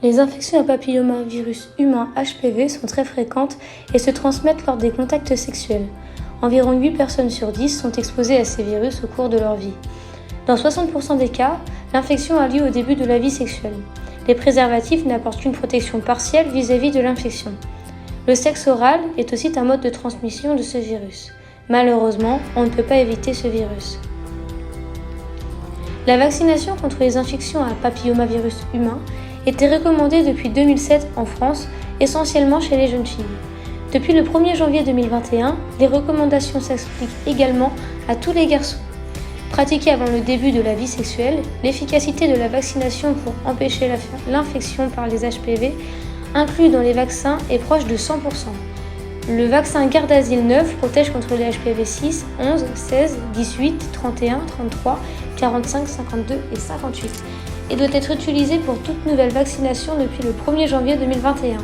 Les infections à papillomavirus humain HPV sont très fréquentes et se transmettent lors des contacts sexuels. Environ 8 personnes sur 10 sont exposées à ces virus au cours de leur vie. Dans 60% des cas, l'infection a lieu au début de la vie sexuelle. Les préservatifs n'apportent qu'une protection partielle vis-à-vis de l'infection. Le sexe oral est aussi un mode de transmission de ce virus. Malheureusement, on ne peut pas éviter ce virus. La vaccination contre les infections à papillomavirus humain était recommandée depuis 2007 en France, essentiellement chez les jeunes filles. Depuis le 1er janvier 2021, les recommandations s'appliquent également à tous les garçons. Pratiquée avant le début de la vie sexuelle, l'efficacité de la vaccination pour empêcher l'infection par les HPV inclus dans les vaccins est proche de 100%. Le vaccin Gardasil 9 protège contre les HPV 6, 11, 16, 18, 31, 33, 45, 52 et 58 et doit être utilisé pour toute nouvelle vaccination depuis le 1er janvier 2021.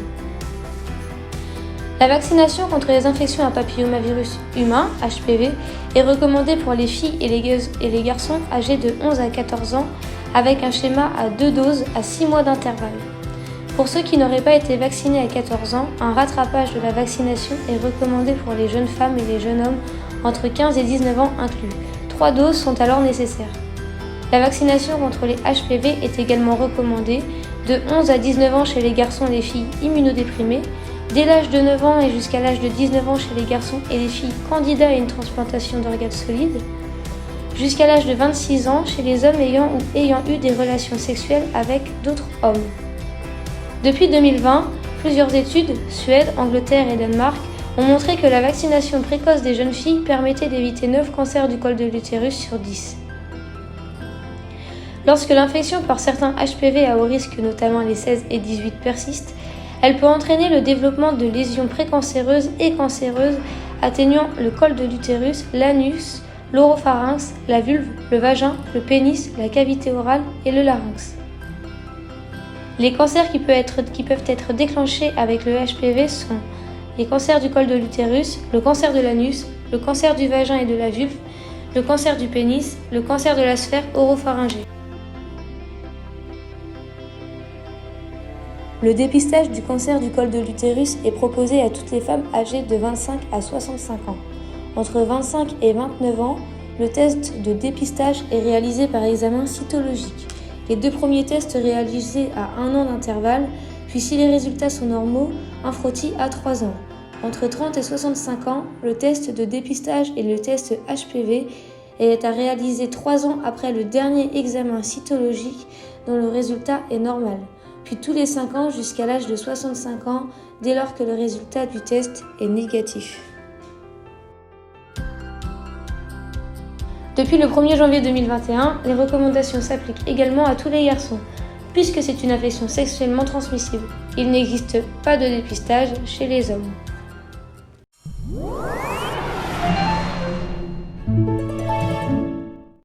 La vaccination contre les infections à papillomavirus humain, HPV, est recommandée pour les filles et les garçons âgés de 11 à 14 ans avec un schéma à 2 doses à 6 mois d'intervalle. Pour ceux qui n'auraient pas été vaccinés à 14 ans, un rattrapage de la vaccination est recommandé pour les jeunes femmes et les jeunes hommes entre 15 et 19 ans inclus. 3 doses sont alors nécessaires. La vaccination contre les HPV est également recommandée de 11 à 19 ans chez les garçons et les filles immunodéprimés, dès l'âge de 9 ans et jusqu'à l'âge de 19 ans chez les garçons et les filles candidats à une transplantation d'organes solides, jusqu'à l'âge de 26 ans chez les hommes ayant eu des relations sexuelles avec d'autres hommes. Depuis 2020, plusieurs études, Suède, Angleterre et Danemark, ont montré que la vaccination précoce des jeunes filles permettait d'éviter 9 cancers du col de l'utérus sur 10. Lorsque l'infection par certains HPV à haut risque, notamment les 16 et 18, persiste, elle peut entraîner le développement de lésions précancéreuses et cancéreuses atteignant le col de l'utérus, l'anus, l'oropharynx, la vulve, le vagin, le pénis, la cavité orale et le larynx. Les cancers qui peuvent être déclenchés avec le HPV sont les cancers du col de l'utérus, le cancer de l'anus, le cancer du vagin et de la vulve, le cancer du pénis, le cancer de la sphère oropharyngée. Le dépistage du cancer du col de l'utérus est proposé à toutes les femmes âgées de 25 à 65 ans. Entre 25 et 29 ans, le test de dépistage est réalisé par examen cytologique. Les 2 premiers tests réalisés à 1 an d'intervalle, puis si les résultats sont normaux, un frottis à 3 ans. Entre 30 et 65 ans, le test de dépistage et le test HPV est à réaliser 3 ans après le dernier examen cytologique dont le résultat est normal, puis tous les 5 ans jusqu'à l'âge de 65 ans dès lors que le résultat du test est négatif. Depuis le 1er janvier 2021, les recommandations s'appliquent également à tous les garçons, puisque c'est une infection sexuellement transmissible. Il n'existe pas de dépistage chez les hommes.